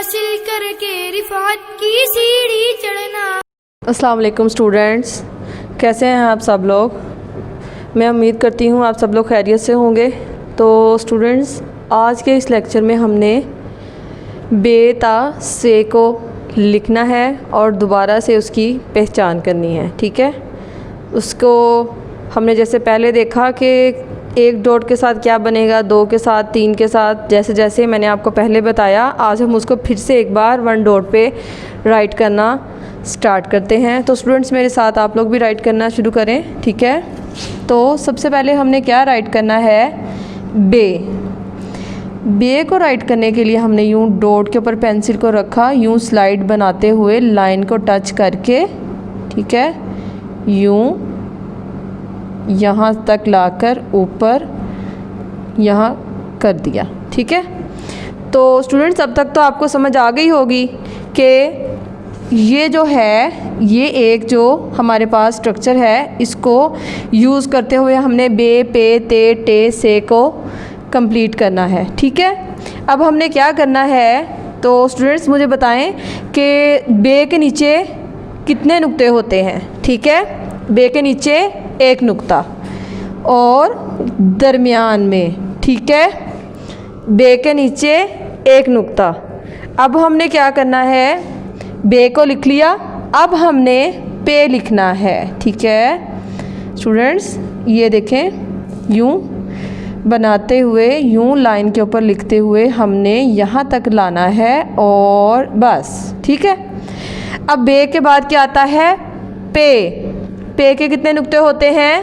हासिल करके रिफात की सीढ़ी चढ़ना। अस्सलाम वालेकुम स्टूडेंट्स, कैसे हैं आप सब लोग। मैं उम्मीद करती हूँ आप सब लोग खैरियत से होंगे। तो स्टूडेंट्स, आज के इस लेक्चर में हमने बे ता से को लिखना है और दोबारा से उसकी पहचान करनी है। ठीक है, उसको हमने जैसे पहले देखा कि एक डॉट के साथ क्या बनेगा, दो के साथ, तीन के साथ, जैसे जैसे मैंने आपको पहले बताया, आज हम उसको फिर से एक बार वन डॉट पे राइट करना स्टार्ट करते हैं। तो स्टूडेंट्स मेरे साथ आप लोग भी राइट करना शुरू करें। ठीक है, तो सबसे पहले हमने क्या राइट करना है, बे। बे को राइट करने के लिए हमने यूँ डॉट के ऊपर पेंसिल को रखा, यूँ स्लाइड बनाते हुए लाइन को टच करके, ठीक है, यूँ यहाँ तक लाकर ऊपर यहाँ कर दिया। ठीक है, तो स्टूडेंट्स अब तक तो आपको समझ आ गई होगी कि ये जो है, ये एक जो हमारे पास स्ट्रक्चर है, इसको यूज़ करते हुए हमने बे, पे, ते, टे, से को कंप्लीट करना है। ठीक है, अब हमने क्या करना है, तो स्टूडेंट्स मुझे बताएं कि बे के नीचे कितने नुक्ते होते हैं। ठीक है, बे के नीचे एक नुक्ता और दरमियान में, ठीक है, बे के नीचे एक नुक्ता। अब हमने क्या करना है, बे को लिख लिया, अब हमने पे लिखना है। ठीक है स्टूडेंट्स, ये देखें, यूँ बनाते हुए, यूँ लाइन के ऊपर लिखते हुए हमने यहाँ तक लाना है और बस। ठीक है, अब बे के बाद क्या आता है, पे। पे के कितने नुक्ते होते हैं,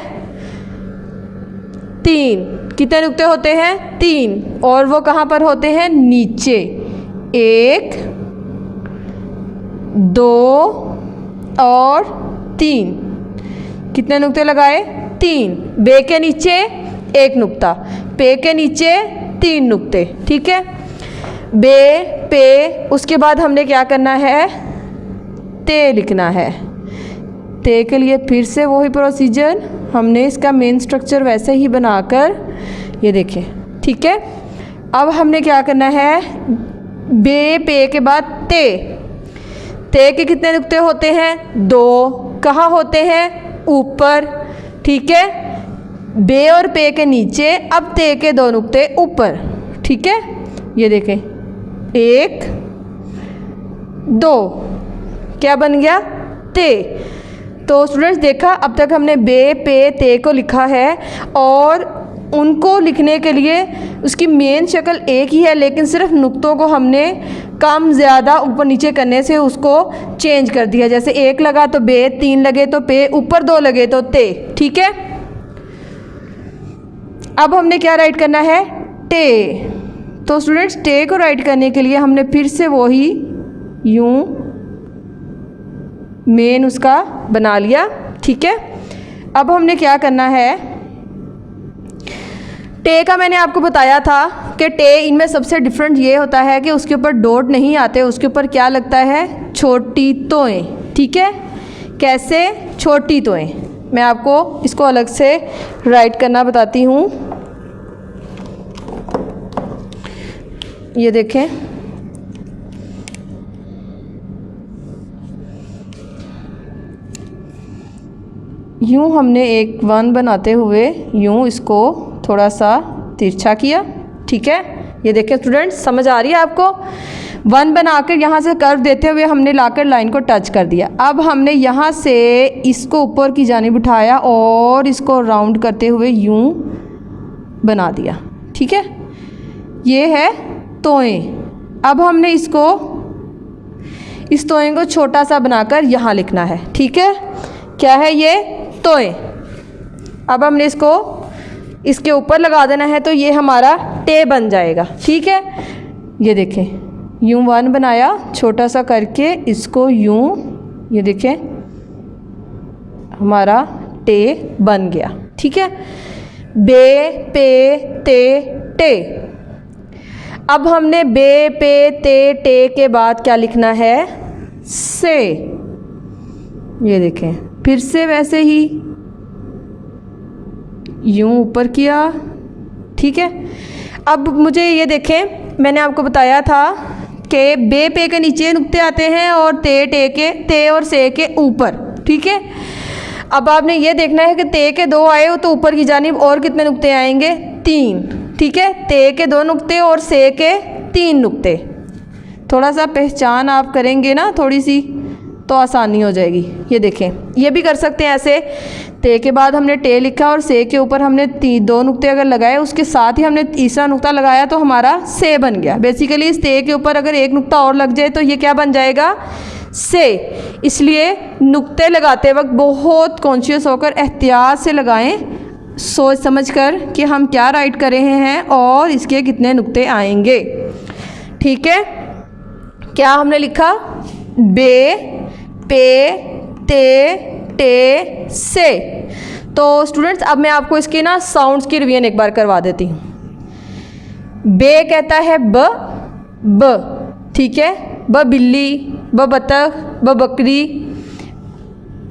तीन। कितने नुक्ते होते हैं, तीन, और वो कहाँ पर होते हैं, नीचे। एक, दो और तीन। कितने नुक्ते लगाए, तीन। बे के नीचे एक नुक्ता, पे के नीचे तीन नुक्ते। ठीक है, बे, पे, उसके बाद हमने क्या करना है, ते लिखना है। ते के लिए फिर से वही प्रोसीजर, हमने इसका मेन स्ट्रक्चर वैसे ही बनाकर, ये देखें। ठीक है, अब हमने क्या करना है, बे, पे के बाद ते। ते के कितने नुक्ते होते हैं, दो। कहाँ होते हैं, ऊपर। ठीक है, बे और पे के नीचे, अब ते के दो नुक्ते ऊपर। ठीक है, ये देखें, एक, दो, क्या बन गया, ते। तो स्टूडेंट्स देखा, अब तक हमने बे, पे, ते को लिखा है और उनको लिखने के लिए उसकी मेन शक्ल एक ही है, लेकिन सिर्फ नुक्तों को हमने कम ज़्यादा ऊपर नीचे करने से उसको चेंज कर दिया। जैसे एक लगा तो बे, तीन लगे तो पे, ऊपर दो लगे तो ते। ठीक है, अब हमने क्या राइट करना है, टे। तो स्टूडेंट्स टे को राइट करने के लिए हमने फिर से वही यूँ मेन उसका बना लिया। ठीक है, अब हमने क्या करना है, टे का मैंने आपको बताया था कि टे इनमें सबसे डिफरेंट ये होता है कि उसके ऊपर डॉट नहीं आते, उसके ऊपर क्या लगता है, छोटी तोएं। ठीक है, कैसे, छोटी तोएं। मैं आपको इसको अलग से राइट करना बताती हूँ। ये देखें, यूँ हमने एक वन बनाते हुए यूँ इसको थोड़ा सा तिरछा किया। ठीक है, ये देखें स्टूडेंट्स, समझ आ रही है आपको। वन बनाकर यहाँ से कर्व देते हुए हमने लाकर लाइन को टच कर दिया। अब हमने यहाँ से इसको ऊपर की जानिब उठाया और इसको राउंड करते हुए यूँ बना दिया। ठीक है, ये है तोएं। अब हमने इसको, इस तोएं को छोटा सा बनाकर यहाँ लिखना है। ठीक है, क्या है ये, तोएं। अब हमने इसको इसके ऊपर लगा देना है, तो ये हमारा टे बन जाएगा। ठीक है, ये देखें, यूँ वन बनाया छोटा सा करके, इसको यूँ, ये देखें, हमारा टे बन गया। ठीक है, बे, पे, ते, टे। अब हमने बे, पे, ते, टे के बाद क्या लिखना है, से। ये देखें, फिर से वैसे ही यूँ ऊपर किया। ठीक है, अब मुझे ये देखें, मैंने आपको बताया था के बे पे के नीचे नुक्ते आते हैं और ते टे के ते और से के ऊपर, ठीक है। अब आपने ये देखना है कि ते के 2 आए हो तो ऊपर की जानिब और कितने नुक्ते आएंगे, 3, ठीक है। ते के 2 नुक्ते और से के 3 नुक्ते। थोड़ा सा पहचान आप करेंगे ना थोड़ी सी तो आसानी हो जाएगी। ये देखें, ये भी कर सकते हैं ऐसे, ते के बाद हमने टे लिखा और से के ऊपर हमने 2 नुक्ते अगर लगाए, उसके साथ ही हमने तीसरा नुक्ता लगाया तो हमारा से बन गया। बेसिकली इस ते के ऊपर अगर एक नुक्ता और लग जाए तो ये क्या बन जाएगा, से। इसलिए नुक्ते लगाते वक्त बहुत कॉन्शियस होकर एहतियात से लगाएं, सोच समझ कर कि हम क्या राइट कर रहे हैं और इसके कितने नुक्ते आएंगे, ठीक है। क्या हमने लिखा, बे पे ते टे से। तो स्टूडेंट्स अब मैं आपको इसके ना साउंड्स की रिवीजन एक बार करवा देती हूँ। बे कहता है ब, ठीक है, ब बिल्ली, ब बतख, ब बकरी।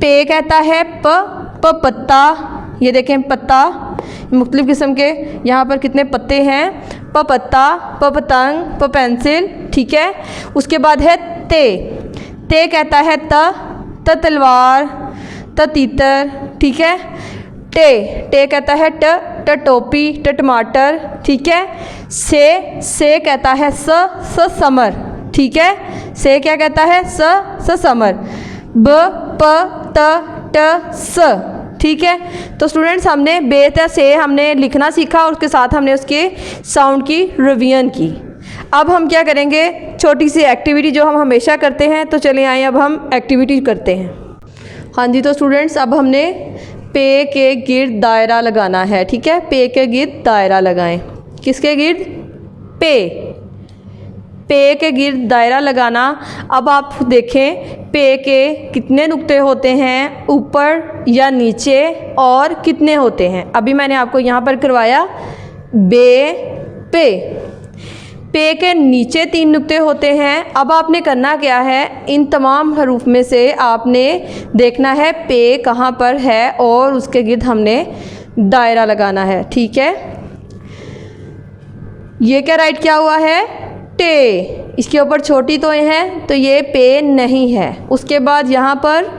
पे कहता है प पत्ता, ये देखें पत्ता, मुख्तलिफ़ किस्म के यहाँ पर कितने पत्ते हैं, प पत्ता, प पतंग, प पेंसिल, ठीक है। उसके बाद है ते कहता है त तलवार, त तीतर, ठीक है। टे कहता है ट टोपी, ट टमाटर, ठीक है। से कहता है स समर, ठीक है। से क्या कहता है, स समर। ब प त ट स, ठीक है। तो स्टूडेंट्स हमने बे त से हमने लिखना सीखा और उसके साथ हमने उसके साउंड की रिवीजन की। अब हम क्या करेंगे, छोटी सी एक्टिविटी जो हम हमेशा करते हैं, तो चलिए आइए अब हम एक्टिविटी करते हैं। हाँ जी, तो स्टूडेंट्स अब हमने पे के गिर्द दायरा लगाना है, ठीक है। पे के गिर्द दायरा लगाएं। किसके गिर्द, पे के गिर्द दायरा लगाना। अब आप देखें पे के कितने नुक्ते होते हैं, ऊपर या नीचे, और कितने होते हैं। अभी मैंने आपको यहाँ पर करवाया पे के नीचे 3 नुक्ते होते हैं। अब आपने करना क्या है, इन तमाम हरूफ में से आपने देखना है पे कहाँ पर है और उसके गिर्द हमने दायरा लगाना है, ठीक है। ये क्या राइट किया हुआ है, टे, इसके ऊपर छोटी तो है तो ये पे नहीं है। उसके बाद यहाँ पर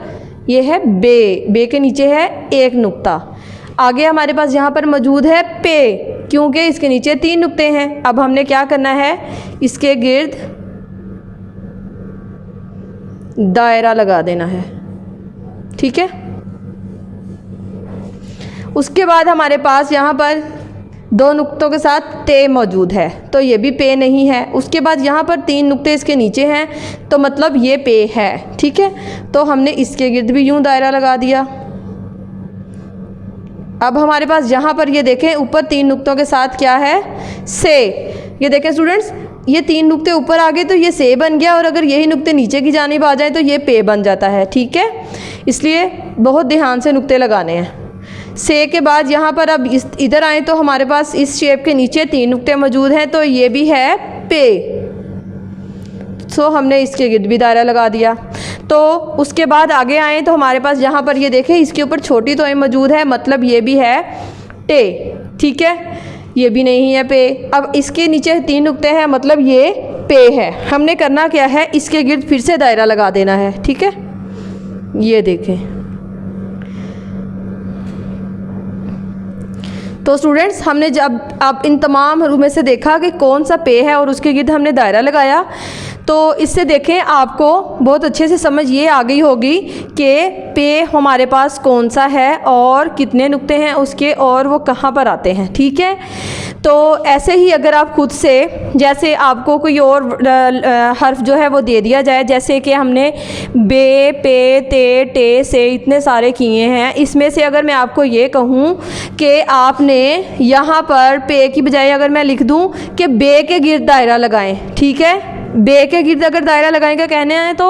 ये है बे के नीचे है 1 नुक्ता। आगे हमारे पास यहाँ पर मौजूद है पे, क्योंकि इसके नीचे 3 नुक्ते हैं। अब हमने क्या करना है, इसके गिर्द दायरा लगा देना है, ठीक है। उसके बाद हमारे पास यहाँ पर 2 नुक्तों के साथ ते मौजूद है, तो ये भी पे नहीं है। उसके बाद यहाँ पर 3 नुक्ते इसके नीचे हैं, तो मतलब ये पे है, ठीक है। तो हमने इसके गिर्द भी यूँ दायरा लगा दिया। अब हमारे पास यहाँ पर ये देखें ऊपर 3 नुक्तों के साथ क्या है, से। ये देखें स्टूडेंट्स, ये 3 नुक्ते ऊपर आ गए तो ये से बन गया, और अगर यही नुक्ते नीचे की जानिब आ जाए तो ये पे बन जाता है, ठीक है। इसलिए बहुत ध्यान से नुक्ते लगाने हैं। से के बाद यहाँ पर अब इधर आए तो हमारे पास इस शेप के नीचे 3 नुक्ते मौजूद हैं, तो ये भी है पे। सो हमने इसके गिर्द भी दायरा लगा दिया। तो उसके बाद आगे आए तो हमारे पास यहाँ पर ये देखें इसके ऊपर छोटी तो मौजूद है, मतलब ये भी है टे, ठीक है। ये भी नहीं है पे। अब इसके नीचे 3 नुक्ते हैं, मतलब ये पे है। हमने करना क्या है, इसके गिर्द फिर से दायरा लगा देना है, ठीक है। ये देखें, तो स्टूडेंट्स हमने जब अब इन तमाम हरूफ में से देखा कि कौन सा पे है और उसके गिर्द हमने दायरा लगाया, तो इससे देखें आपको बहुत अच्छे से समझ ये आ गई होगी कि पे हमारे पास कौन सा है और कितने नुक्ते हैं उसके और वो कहाँ पर आते हैं, ठीक है। तो ऐसे ही अगर आप खुद से, जैसे आपको कोई और हर्फ जो है वो दे दिया जाए, जैसे कि हमने बे पे ते टे से इतने सारे किए हैं, इसमें से अगर मैं आपको ये कहूँ कि आपने यहाँ पर पे की बजाय अगर मैं लिख दूँ कि बे के गिर्द दायरा लगाएं, ठीक है। बे के गिर्द अगर दायरा लगाएंगे कहने हैं तो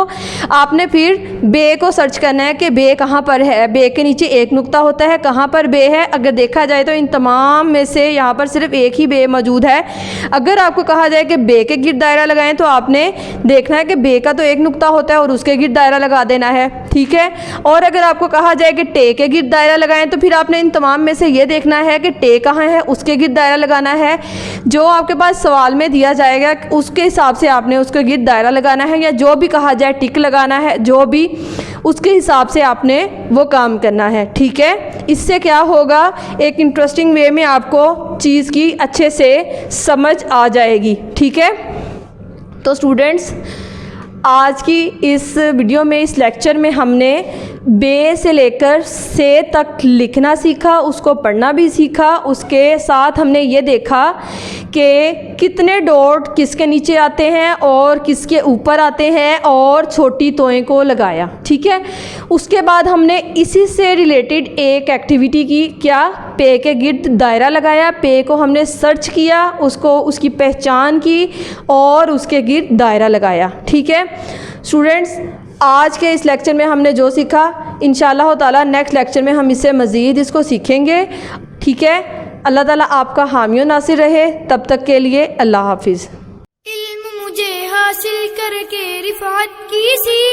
आपने फिर बे को सर्च करना है कि बे कहाँ पर है। बे के नीचे 1 नुक्ता होता है, कहाँ पर बे है। अगर देखा जाए तो इन तमाम में से यहाँ पर सिर्फ एक ही बे मौजूद है। अगर आपको कहा जाए कि बे के गिर्द दायरा लगाएं तो आपने देखना है कि बे का तो 1 नुक्ता होता है और उसके गिर्द दायरा लगा देना है, ठीक है। और अगर आपको कहा जाए कि टे के गिर्द दायरा लगाएं तो फिर आपने इन तमाम में से ये देखना है कि टे कहाँ है, उसके गिर्द दायरा लगाना है। जो आपके पास सवाल में दिया जाएगा उसके हिसाब से आपने आपने उसके गिर्द दायरा लगाना है, या जो भी कहा जाए टिक लगाना है, जो भी उसके हिसाब से आपने वो काम करना है। ठीक है, इससे क्या होगा, एक इंटरेस्टिंग वे में आपको चीज़ की अच्छे से समझ आ जाएगी। ठीक है, तो स्टूडेंट्स आज की इस वीडियो में, इस लेक्चर में हमने बे से लेकर से तक लिखना सीखा, उसको पढ़ना भी सीखा। उसके साथ हमने ये देखा कि कितने डॉट किसके नीचे आते हैं और किसके ऊपर आते हैं, और छोटी तोएं को लगाया। ठीक है, उसके बाद हमने इसी से रिलेटेड एक एक्टिविटी की, क्या, पे के गिर्द दायरा लगाया, पे को हमने सर्च किया, उसको उसकी पहचान की और उसके गिर्द दायरा लगाया। ठीक है स्टूडेंट्स, आज के इस लेक्चर में हमने जो सीखा, इंशाअल्लाह ताला नेक्स्ट लेक्चर में हम इससे मज़ीद इसको सीखेंगे। ठीक है, अल्लाह ताला आपका हामी नासिर रहे। तब तक के लिए अल्लाह हाफिज़। इल्म मुझे हासिल करके रिफात की सी